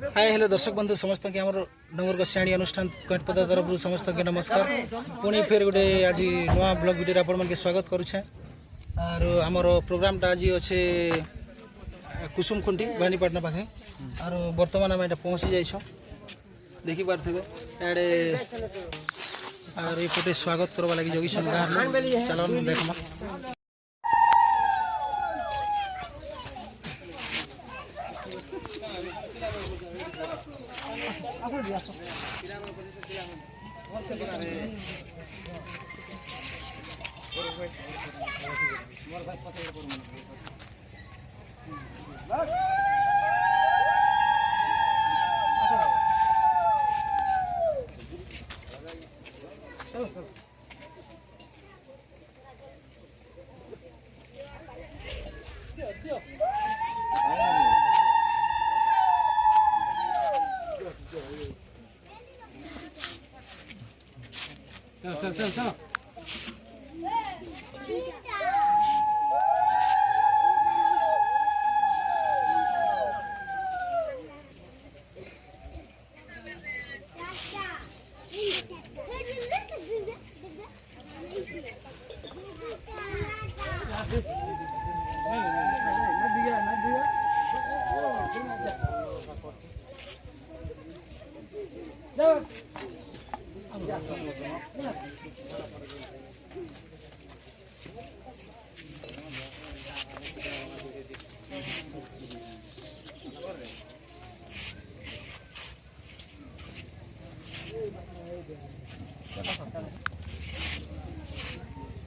Hi hello दर्शक बंधु समस्त के आमर डंगर गसियाणी अनुष्ठान कंठपदा तरफ समस्त के नमस्कार। पुणी फिर गोटे आज नुआ ब्लॉग वीडियो आपण मन के स्वागत करुछे। और आमर प्रोग्राम टा आज अच्छे कुसुमखुंटी बानीपाटना पाखे और बर्तमान आम पहुँची जाइछ देखी पारे इे और ये स्वागत करवा लगी जगिसन गाँव चलो देखमा। चलो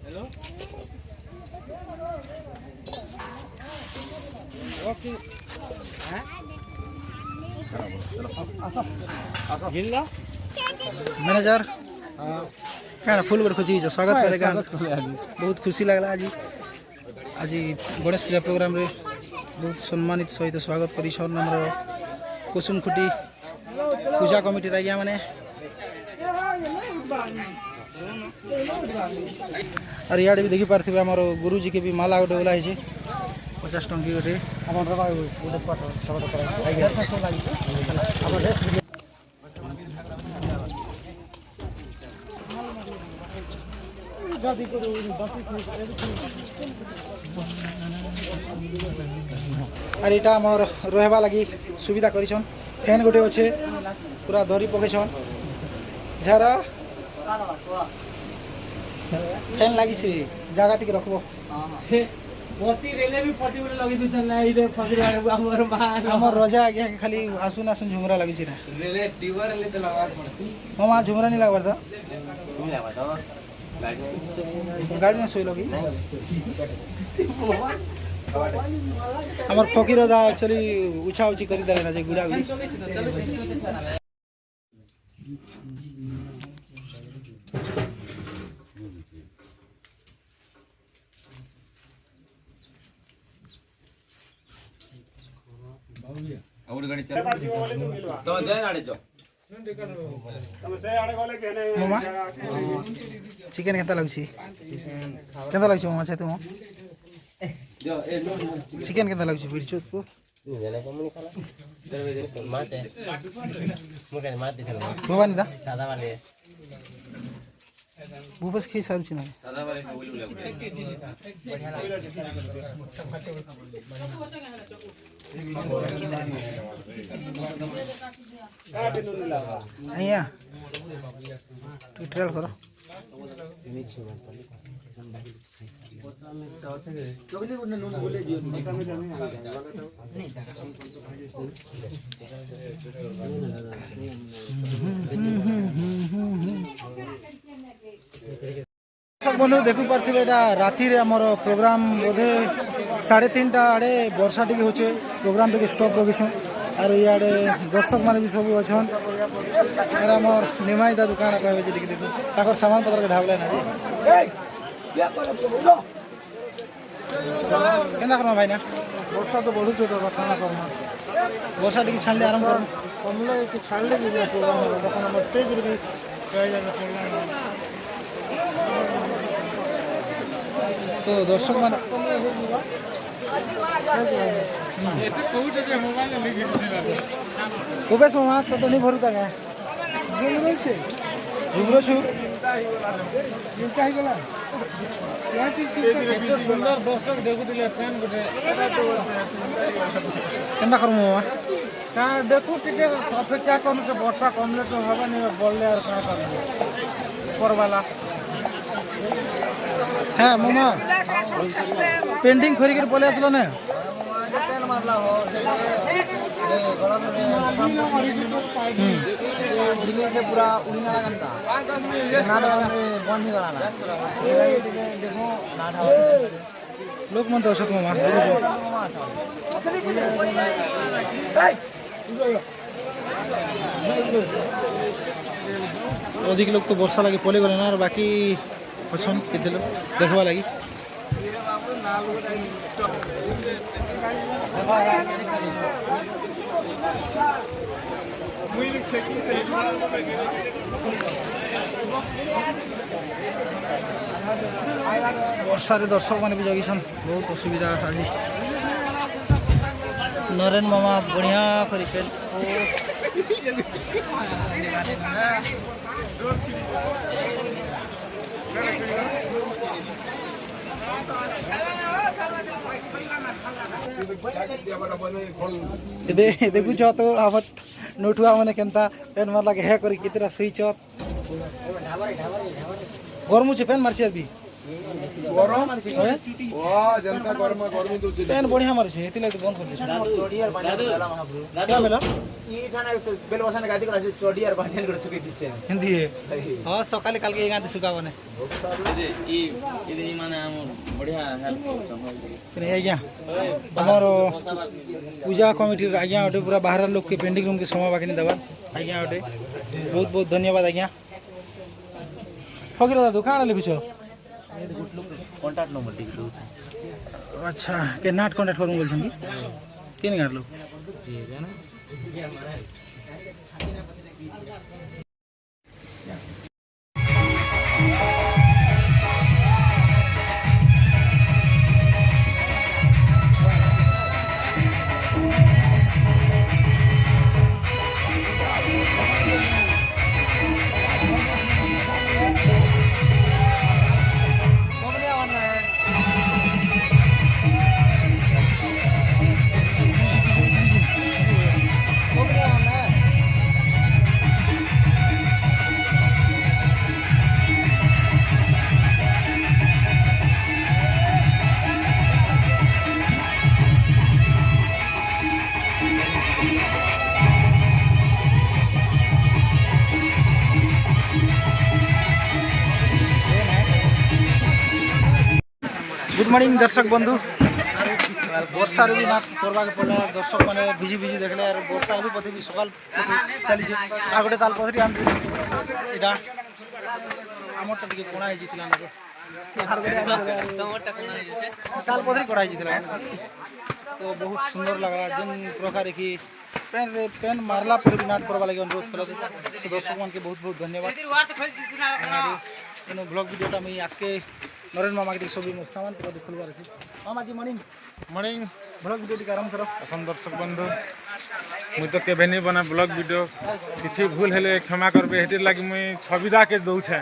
हेलो ओके मैनेजर क्या फुल गोटे खोजी स्वागत करेगा बहुत खुशी लगला। आज आज गणेश पूजा प्रोग्राम रे बहुत सम्मानित सहित स्वागत कर कुसुमखुंटी पूजा कमिटी आज्ञा मैंने और इे भी देखी पारे आम गुरुजी के भी माला गोटे ओला 50 टंकी गोटे और यहाँ आम रहा लगी सुविधा करिछन। फैन गोटे अच्छे पूरा धरी पकेछन झारा फैन लगी जगह टी रखब रजा आज्ञा खाली आसुन आसुन झुमरा लगी हाँ झुमरा नहीं लगवार था गाड़ी में शोल कि आमर फकीर दा एक्चुअली उछा उछी कर देना गुड़ा मामा चिकेन केता लगुची केता लगुची मामा छे तुम चिकेन केता लगुची बिरचोत को भवानी दा सादा वाले बुबस खै सारू छिन सादा वाले बढ़िया ट्रायल करो बंधु देखु पारे राति रे हमर प्रोग्राम बोधे 3:30 आड़े वर्षा टी होचे प्रोग्राम टी स्टॉप रखीछुँ और इे दर्शक मैंने भी सब अच्छा आम निमाई दा दुकान कहे देखो सामान पत्र के ढाबले ना क्या करना भाई ना वर्षा तो बढ़ुचे तो खाना करना वर्षा टी छाड़े आरम्भ कर कमला छाड़े स्टेज भी तो दर्शक मान खूबे मामा तो नहीं भरुता क्या झुमरो छु चिंता ही गला सुंदर दर्शक देखुले फैन गोटे केनता करमु मामा का देखु टिके अपेक्षा करू से वर्षा कमले तो हबे नहीं बोलले और का करबो ऊपर वाला है मामा पेंटिंग खरी कर बोले असलो ने पेन मारला हो से पूरा उड़ीना लगता बंद गला देखो लोक मन तो अशोक मामा अधिक लोग तो वर्षा लगे पले गले ना और बाकी पछन केते लोग देखबा लगी वर्षा दर्शक मैंने भी जगिसन बहुत असुविधा आज नरेन मामा बढ़िया करी पेन देखुच तो आप नोटुआ मैंने केनता पेन मार लगे है करी कितना सही चत गरम छे पेन मारछे अभी गरम वाह जनता गरम गरमी दो पेन बढ़िया मारछे हेतिला तो बंद कर दे चोडियार बांधे देला महाप्रभु क्या मेला ई ठाना बेल बसाने गादी कर चोडियार बांधे कर सुके दिसे हिंदी है हां सकाले काल के गादी सुकावने ई माने हम बढ़िया हेल्प करे आज्ञा हमरो पूजा कमिटी आज्ञा ओटे पूरा बाहर लोग के पेंडिंग रूम के समय बाकी नहीं दबा आज्ञा ओटे बहुत बहुत धन्यवाद आज्ञा होगिरा दुकान लिखुछ कांटेक्ट नंबर टिक दो अच्छा के नाट कांटेक्ट करू बोल छन केन गार लोग गुड मॉर्निंग दर्शक बंधु वर्षा भी नाच करवा के पड़ा दर्शक मैंने भिजी भिजी देखले और वर्षा भी पथि भी सकाल चली आ गोटे ताल पथरी आम इटा आमर तो कोणा ही जीतला ना ताल पथरी कोणा ही जीतला तो बहुत सुंदर लगला जिन प्रकार की पेन मारला पर भी नाट करवा लगे अनुरोध कल से दर्शक मन के बहुत बहुत धन्यवाद इन ब्लॉग वीडियोटा मैं आके नरेन मामा के सब सामान पूरा खोलवार अच्छे मामा जी मॉर्निंग मॉर्निंग ब्लॉग वीडियो आरंभ करो अपन दर्शक बंधु मुझे तो केवे नहीं बना ब्लॉग वीडियो किसी भूल हेले क्षमा करबे हेतिर लागि मुई छविदा के दउ छे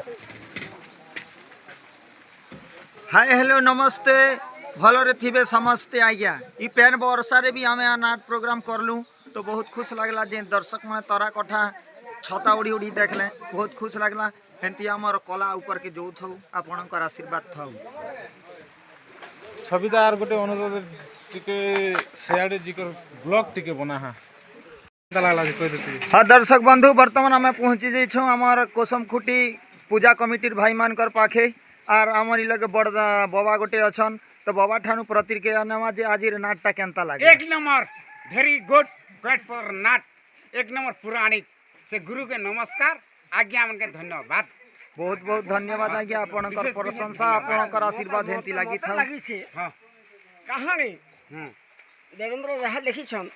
हाय हेलो नमस्ते भल रे थिबे समस्ते आज्ञा ई पेन वर्षा रे भी हमें नाट प्रोग्राम करलु तो बहुत खुश लगला जे दर्शक माने तरा कथा छता उड़ी उड़ी देखले बहुत खुश लगला हेंती हमर कला ऊपर के जो थौ आपनकर आशीर्वाद थौ छविदार गोटे अनुरोध टिके सेयाडे जिकर ब्लॉग टिके बना हा लागला जे कह देती हां दर्शक बंधु वर्तमान हमें पहुंची जाइ छौ हमर कोसमखुटी पूजा कमिटीर भाई मानकर पाखे आर हमर इ लगे बड़ बाबा गोटे अछन तो बाबा ठानु प्रतिक्रिया नेमा जे आजिर नाटटा केनता लागे एक नंबर वेरी गुड ग्रेट फॉर नाट एक नंबर पुराणिक से गुरु के नमस्कार आज्ञा मन के धन्यवाद बहुत बहुत धन्यवाद आज्ञा आपनकर प्रशंसा आपनकर आशीर्वाद हेंती लागि था हां कहानी देवेंद्र जहाँ लिखी छन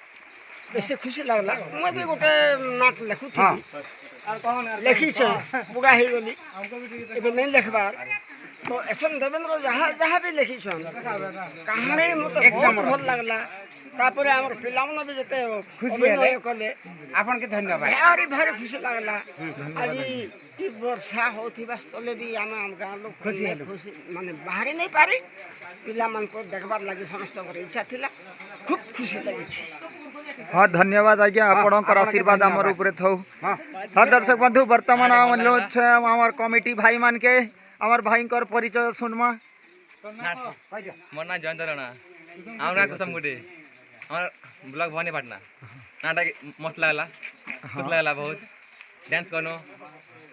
बेसे खुशी लगला मैं भी गोटे नाट लिखु थी लिखी छ बुढ़ा ही गली एबे नहीं लिखबार तो ऐसा देवेंद्र जहाँ जहाँ भी लिखी छन कहानी मतलब एकदम भल लगला ତାପରେ ଆମର ପିଲାମାନେ ବି ଯେତେ ଖୁସି ହେଲେ। ଅଭିନୟ କଲେ ଆପଣଙ୍କୁ ଧନ୍ୟବାଦ ଭାରି ଭାରି ଖୁସି ଲାଗିଲା ଆଜି କି ବର୍ଷା ହଉଥିବା ସ୍ଥଳେ ବି ଆମେ ଆମ ଗାଁ ଲୋକ ଖୁସି ହେଲୁ। ଖୁସି ମାନେ ବାହାରି ନାଇଁ ପାରି ପିଲାମାନଙ୍କୁ ଦେଖବାର ଲାଗି ସମସ୍ତଙ୍କର ଇଚ୍ଛା ଥିଲା ଖୁବ୍ ଖୁସି ଲାଗିଛି। ହଁ ଧନ୍ୟବାଦ ଆଜ୍ଞା ଆପଣଙ୍କର ଆଶୀର୍ବାଦ ଆମର ଉପରେ ଥାଉ। ହଁ ଦର୍ଶକ ବନ୍ଧୁ ବର୍ତ୍ତମାନ আমার কমিটি ভাই মানকে আমার ভাইঙ্কর পরিচয় শুনমা। মোর না জয়ন্ত রাণা আমরা কুসুম গুটি আমার ব্লগ ভবানী পাটনা নাটা মস্ত লাগলা খুশ লাগলা বহুত ডান্স করনো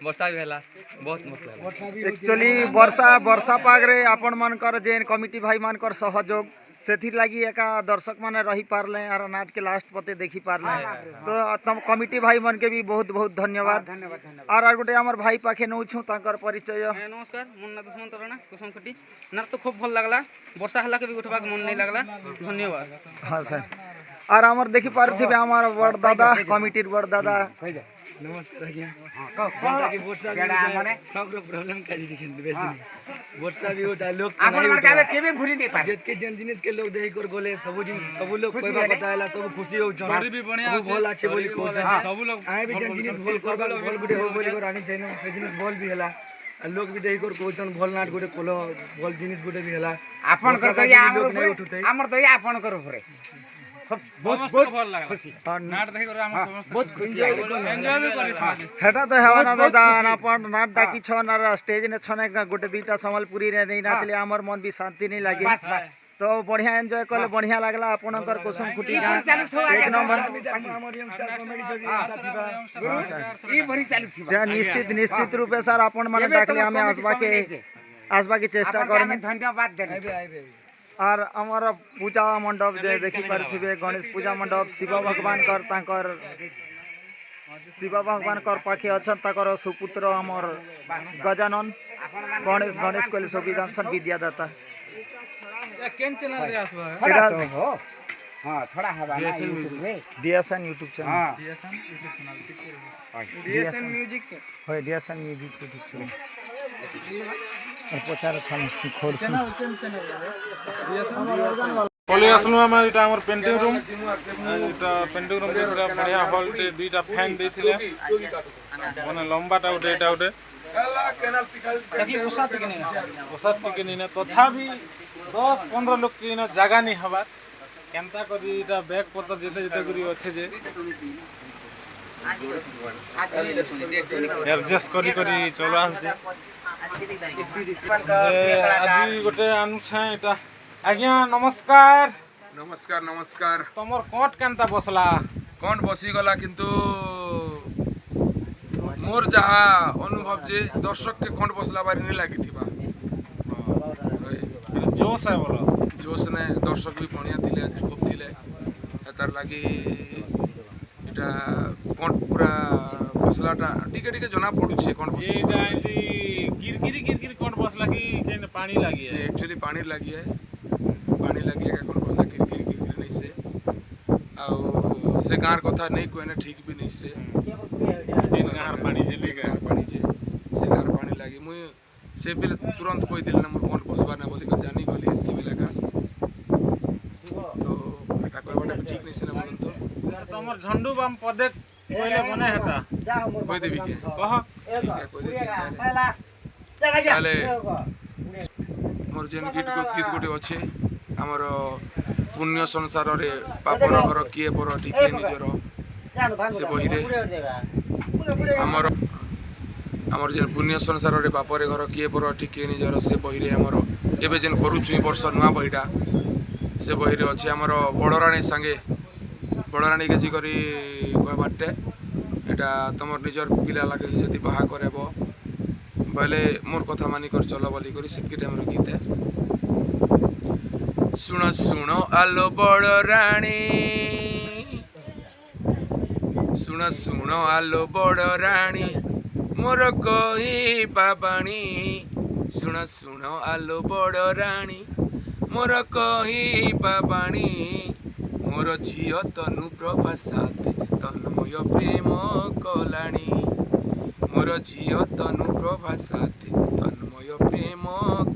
ବର୍ଷା ବି ହେଲା ବହୁତ ମସ୍ତ ଲାଗଲା। একচুয়ালি বর্ষা পাগরে আপন মানকর যে কমিটি ভাই মানকর সহযোগ ସେଥିର୍ ଲାଗି ଏକା ଦର୍ଶକ ମାନେ ରହିପାରିଲେ ଆର ନାଟକେ ଲାଷ୍ଟ ପତେ ଦେଖି ପାରିଲେ ତ ତମ କମିଟି ଭାଇ ମାନକେ ବି ବହୁତ ବହୁତ ଧନ୍ୟବାଦ। ଆର ଗୋଟେ ଆମର ଭାଇ ପାଖେ ନଉଛୁ ତାଙ୍କର ପରିଚୟ। ନମସ୍କାର ମୋର ନା ଦୁଷ୍ମନ୍ତ ରାଣା କୁସୁମ ଖଟି ନା ତ ଖୁବ ଭଲ ଲାଗଲା ବର୍ଷା ହେଲା କେ ବି ଉଠବାକୁ ମନ ନାହିଁ ଲାଗଲା ଧନ୍ୟବାଦ। ହଁ ସାର୍ ଆର ଆମର ଦେଖି ପାରୁଥିବେ ଆମର ବଡ଼ ଦାଦା କମିଟିର ବଡ଼ ଦାଦା। नमस्कार आज्ञा कि वर्षा भी होता है सबको प्रॉब्लम काजी दिखन बेसी वर्षा भी होता है लोग केबे भूली नहीं पाए जेत के जन जिनिस के लोग देही कर बोले सब लोग कहबा पता हैला सब खुशी हो छ भी बढ़िया सब भल आछे बोली को सब लोग आए भी जन जिनिस बोल करबा भल गुटे हो बोली कर आनी थेनो से जिनिस भल भी हैला लोग भी देही कर कोचन भल नाट गुटे कोलो भल जिनिस गुटे भी हैला आपन कर दया हमर दया आपन कर ऊपर बहुत बहुत ଭଲ ଲାଗଲା खुशी ନାଟ ଦେଖି କରି ଆମେ ସମସ୍ତେ बहुत खुशी ଏନ୍ଜୟ ବି କରି ହେଟା ତ ହେବା ନା ଦାଦା ଆପଣ ନାଟ ଡାକି ଛନ୍ ଆର ଷ୍ଟେଜ ନେ ଛନ୍ ଗୋଟେ ଦୁଇଟା ସମ୍ବଲପୁରୀ ରେ ନେଇ ନାଚଲେ ଆମର ମନ ବି ଶାନ୍ତି नहीं ଲାଗେ ତ ବଢିଆ ଏନ୍ଜୟ କଲେ ବଢିଆ ଲାଗଲା ଆପଣଙ୍କର କୁସୁମ ଖୁଟି ଏକ ନମ୍ବର हमर यंगस्टर कॉमेडी जदी आता थिबा ई भरी चालू थी निश्चित रूपे सर आपण माने डाकले हमें आसबा के चेष्टा करमे। धन्यवाद देबे आइबे आइबे और आमर पूजा मंडप जे देखि पारुथिबे गणेश पूजा मंडप शिव भगवान कर पाखे अछन ताकर सुपुत्र हमर गजानन गणेश कहले संविधान विद्यादाता केन चैनल रे आसबा हां थोड़ा हवा ना यूट्यूब रे डीएसएन यूट्यूब चैनल हां डीएसएन म्यूजिक होय डीएसएन म्यूजिक यूट्यूब चैनल और प्रचार छन खोल सुन पले आसनु हम एटा हमर पेंटिंग रूम एटा पेंटिंग रूम रे पूरा बढ़िया हॉल रे दुईटा फैन देथिले माने लंबाटा उठे एटा उठे ओसात टिके निना तथापि 10-15 लोग के ना जगह नहीं हवा केनता करी एटा बैग पत्तर जेते जेते करी अच्छे जे एडजस्ट करी चला होचे आज गोटे आनुछे एटा आज्ञा नमस्कार नमस्कार नमस्कार तमर कोट केनता बसला कौन बसी गला किंतु मोर जहा अनुभव जे दर्शक के कौन बसला बारी नहीं लगी थिबा जोश है बोलो जोश ने दर्शक भी बढ़िया थिले खूब थिले तार लागी एटा कौन पूरा बसलाटा टिके टिके जना पडु छे कौन बसी एटा गिरगिरी कोट बसला कि केने पानी लागी है एक्चुअली पानी लगी है का कौन बसला गिरगिरी नहीं से आ से गार कथा नहीं कोने ठीक भी नहीं से गार पानी जे से गार पानी लागी मुई से बेले तुरंत कोई दिल ना मोर कौन बसबा ना बोली कर जानी गली कि बेला का तो एटा कहबाटा भी ठीक नहीं से ना बोलन तो तमर झंडू बम पदे पहले बने हेता कोई देवी के कह ठीक है कोई दे ताले मोर जेन गीत गोटे अच्छे हमर पुण्य संसार रे पापर घर किए पर टिके निजर से बही रे हमर जेन पुण्य संसार रे पापर घर किए पर टिके निजर से बही रे हमर एबे जेन करूछु वर्ष नुआ बहीटा से बही रे अच्छे हमर बड़राणी संगे बड़राणी के जी करी कहबाटे एटा तमर निजर पिला लागे जदी बाहा करेबो बोले मोर कथा मानी कर चलो बोली करी सेतकी टाइम रो गीत है सुनो सुनो आलो बड़ रानी सुनो सुनो आलो बड़ रानी मोर कही पाबाणी सुनो सुनो आलो बड़ रानी मोर कही पाबाणी मोर झियो तनु प्रभा साथे तन्मय प्रेम कलाणी मोर झियो तनु प्रभा साथे तन्मय प्रेम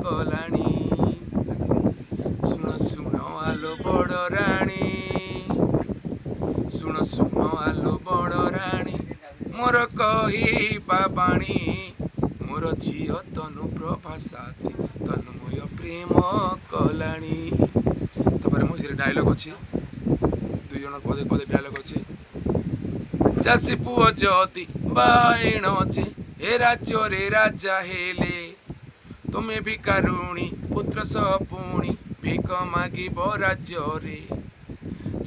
कलाणी सुनो सुनो आलो बड़ रानी। ଶୁଣ ଶୁଣ ଆଲୋ ବଡ଼ ରାଣୀ ମୋର କହିବା ବାଣୀ ମୋର ଝିଅ ତନୁ ପ୍ରଭା ସାଥୀ ତନ୍ମୟ ପ୍ରେମ କଲାଣି। ତାପରେ ମଝିରେ ଡାଇଲଗ୍ ଅଛି, ଦୁଇ ଜଣ ପଦେ ପଦେ ଡାଇଲଗ୍ ଅଛି। ଚାଷୀ ପୁଅ ଯଦି ବାଇଣ ଯେ ଏ ରାଜ୍ୟରେ ରାଜା ହେଲେ ତୁମେ ଭିକାରୁଣୀ ପୁତ୍ର ସହ ପୁଣି ଭିକ ମାଗିବ ରାଜ୍ୟରେ।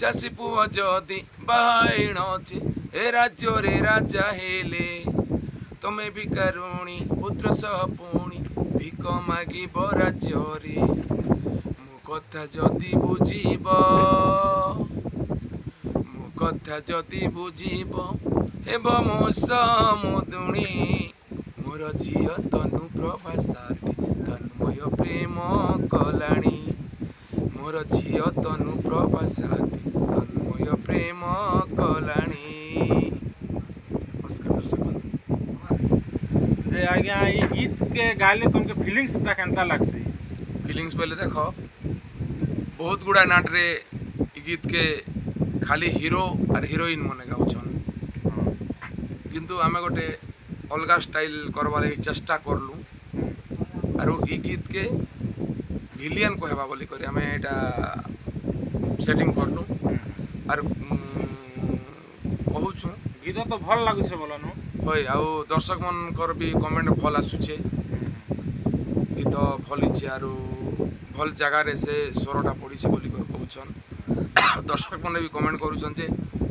ଚାଷୀ ପୁଅ ଯଦି ବାଇଣ ଯେ ଏ ରାଜ୍ୟରେ ରାଜା ହେଲେ ତୁମେ ଭିକାରୁଣୀ ପୁତ୍ର ସହ ପୁଣି ଭିକ ମାଗିବ ରାଜ୍ୟରେ। ମୋ କଥା ଯଦି ବୁଝିବ ମୋ କଥା ଯଦି ବୁଝିବ ହେବ ମୋ ସମୁଦୁଣୀ ମୋର ଝିଅ ତନୁ ପ୍ରଭା ସାଥୀ ତନ୍ମୟ ପ୍ରେମ କଲାଣି। ମୋର ଝିଅ ତନୁ ପ୍ରଭା ସାଥୀ ତନ୍ମୟ ପ୍ରେମ କଲାଣି। ନମସ୍କାର ଦର୍ଶକ ବନ୍ଧୁ। जे आज्ञा ई गीत के गाइले तुमके फीलिंग्स टा केनता लागसी? फिलिंग्स पहले देख बहुत गुड़ा नाटरे ई गीत के खाली हिरो और हिरोइन मने गाउछन, किंतु आमे गोटे अलगा स्टाइल करवा लगी चेष्टा करलु और ई गीत के विलियन कहवा बोली करी आमे एटा सेटिंग करलु और कहूछु गीत तो भल लागुछे बोलनु होय आउ दर्शक मनकर भी कमेंट भल आसुछे गीत भल इच्छे आरो भल जगार से स्वरटा पड़ी बोली कहूछन। दर्शक मैंने भी कमेंट करूछन जे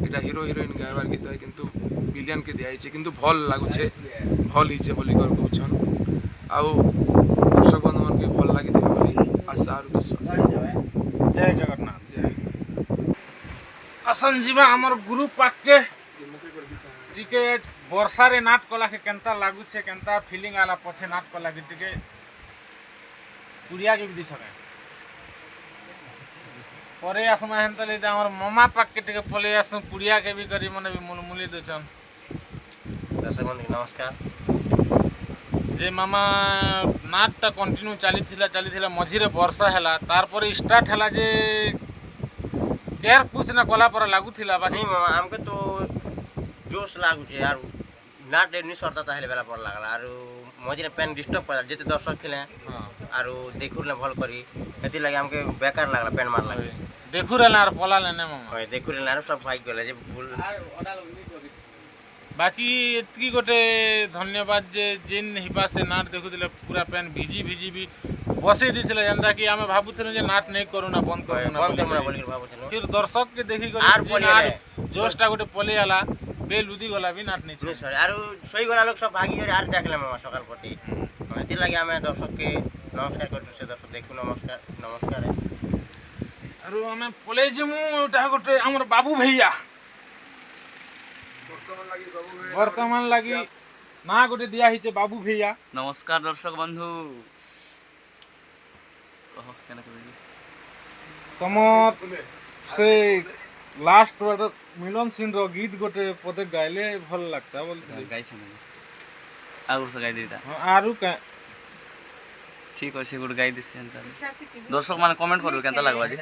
एटा हिरो हिरोइन गायबार गीत है किंतु विलियन के दिया किंतु भल लागुछे भल हिचे बोली कहूछन। आउ दर्शक बंधु मन के भल लागी बोली आशा और विश्वास। जय जगन्नाथ। असन जीवा हमर गुरु पाक के टिके वर्षा रे नाट कला के केनता लागुछे केनता फीलिंग आला पछे नाट कला के टिके पुड़िया के भी दिसके परे आसमा हेनतले हमर ममा पाक के टिके पले आसु पुड़िया के भी करी मने भी मुली देछन। दर्शक बंधु नमस्कार। जे मामा नाट ता कंटिन्यू चली मझिरे वर्षा हैला तार पर स्टार्ट हैला जे केयर कुछ ना कला पर लागुथिला बाकी नहीं मामा हमके तो जोश लागुछे यार नाट नि सरता ताहेले बेला पर लागला आरो मझिरे पेन डिस्टर्ब पड़ा जेते दर्शक थिले आरो देखुरले भल करी एति लागि हमके बेकार लागला पेन मार लागले देखु रहला आर पला लेने मामा होय देखुरले आरो सब भाग गेले जे भूल बाकी एतकी गोटे धन्यवाद जे जिन हिपा से नाट देखुथिले पूरा पेन भिजी भी बसे दिथिले जेंदा कि हमें भाबुथिले जे नाट नहीं करू ना बंद करू ना बोली भाबुथिले फिर दर्शक के देखि आर कर पले जोशटा गोटे पले आला बेल उदी गला भी नाट नहीं नहीं सर आरो सोई गला लोग सब भागी गरे आर देखले मामा सकाल पटी एति लागि हमें दर्शक के नमस्कार करछु से दर्शक देखु नमस्कार नमस्कार। आरो हमें पले जेमु ओटा गोटे हमर बाबू भैया वर्तमान लगी ना गोटे दिया हिचे बाबू भैया। नमस्कार दर्शक बंधु। तमर से लास्ट बार मिलन सिंह रो गीत गोटे पदे गाइले भल लगता बोलते गाई छ आगु से गाई देता आरु का ठीक अछि गुड गाई दिस एंता दर्शक माने कमेंट करू केनता लागबा जी।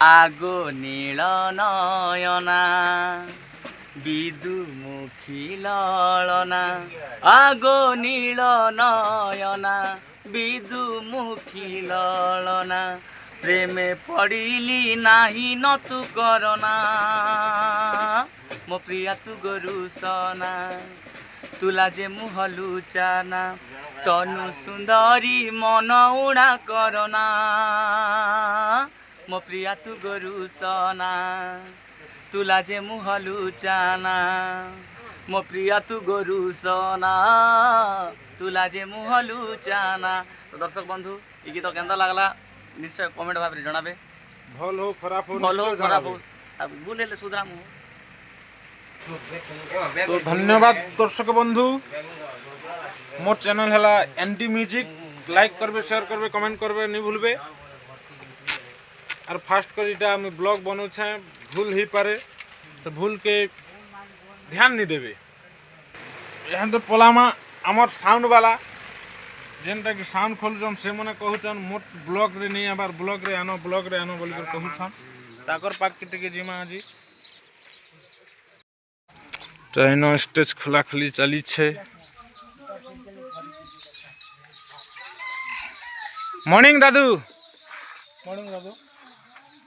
आगो नील नयना विदुमुखी ललना आगो नील नयना विदुमुखी ललना प्रेमे पड़िली नाही न तू करना मो प्रिया तू गोरुसना तुला जे मुहलुचाना तनु सुंदरी मन उड़ा करना मो प्रिया तू गोरुसना तुला जे मुहलुचाना मो प्रिया तू गोरुसना तुला जे मुहलुचाना। तो दर्शक बंधु ई गीत केंदा लागला निश्चय कमेंट भाव रे जणाबे भल हो खराब हो अब भूलेले सुधाम। तो धन्यवाद दर्शक बंधु मोर चैनल हैला एनटी म्यूजिक लाइक करबे शेयर करबे कमेंट करबे नहीं भूलबे और फास्ट करीटा मैं ब्लॉग बनौ छे भूल ही पारे से भूल के ध्यान नहीं देवे यहाँ तो पलामा आमर साउंड वाला जेनटा कि साउंड खोलुछन से मने कहूछन मोट ब्लॉग रे नहीं आबार ब्लॉग रे आनो बोली कर कहूछन ताकर पाक के टिके जिमा आज ट्रेन स्टेज खुला खुली चली छे। मॉर्निंग दादू मॉर्निंग बाबू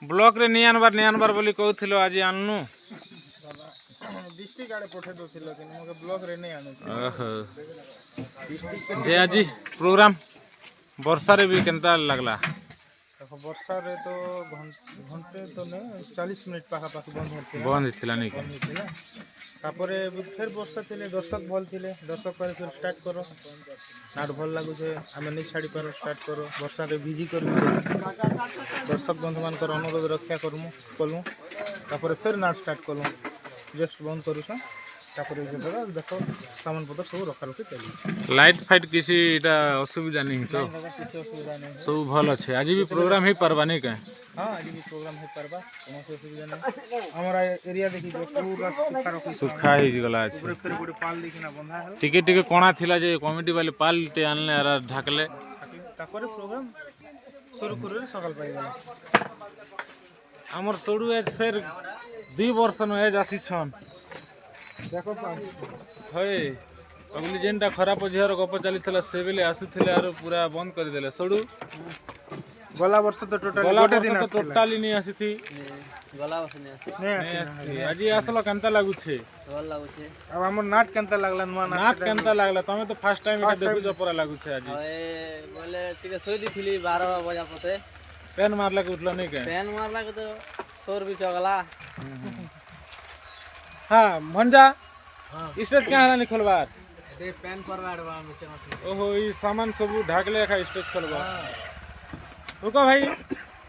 ब्लॉक रे नहीं आनबार बोली कहूथिलो आज आननु डिस्ट्रिक्ट आड़े पठे दोथिलो कि मके ब्लॉक रे नहीं आनु ओहो जे आज प्रोग्राम वर्षा रे भी केनता लगला देखो वर्षा रे तो घंटे तो नहीं 40 मिनट पाखा पाखी बंद होते बंद थिला नहीं थिला तापरे फिर वर्षा थिले दर्शक भल थिले दर्शक पर फिर स्टार्ट करो नाट भल लागु छे हमें नहीं छाड़ी पारो स्टार्ट करो वर्षा रे भिजी कर दर्शक बंधु मान कर अनुरोध रक्षा करमु कलु तापरे फिर नाट स्टार्ट कलु जस्ट बंद करू छ तापरे देखो सामान पत्र सब रखा रखी चली लाइट फाइट किसी इटा असुविधा नहीं तो किसी असुविधा नहीं सब भल अच्छे आज भी प्रोग्राम ही परबा नहीं कहे हाँ आज भी प्रोग्राम हो पारबा कोनो असुविधा नहीं हमारा एरिया देखी जो पूरा सुखा रखी सुखा ही गला अच्छे फिर गोटे पाल देखी ना बंधा है टिके टिके कोना थिला जे कमिटी वाले पाल टे आनले आर ढाकले तापरे प्रोग्राम शुरू करे सकाल पाई गला हमर सोडू एज फिर 2 वर्ष न एज आसी छन देखो होय अगली जेनटा खराब झियर गप चली थिला से बेले आसुथिले आर पूरा बंद कर देले सोडू गला वर्ष तो टोटल गला गोटे वर्ष दिन तो टोटली नहीं आसी थी नहीं आसी आज आसलो केनता लागु छे अब हमर नाट केनता लागला नुआ नाट केनता लागला तमे तो फर्स्ट टाइम इटा देखु जो पूरा लागु छे आज बोले टिके सोई दिथिली 12 बजा पते पेन मारला के उठलो नहीं के पेन मारला के तो तोर भी चगला हां मंजा स्टेज कहां हला निखलबार दे पेन परवाड़वा में चना ओहो ई सामान सब ढाकले खा स्टेज खोलबा रुको भाई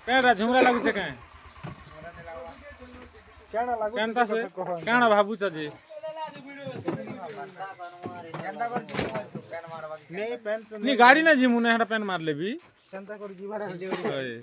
केड़ा झुमरा लागु छे के केना लागु केनता से केना भाबू छ जे नहीं पेन तो नहीं गाड़ी ना जिमु ने हटा पेन मार लेबी केनता कर जीवा रे ओए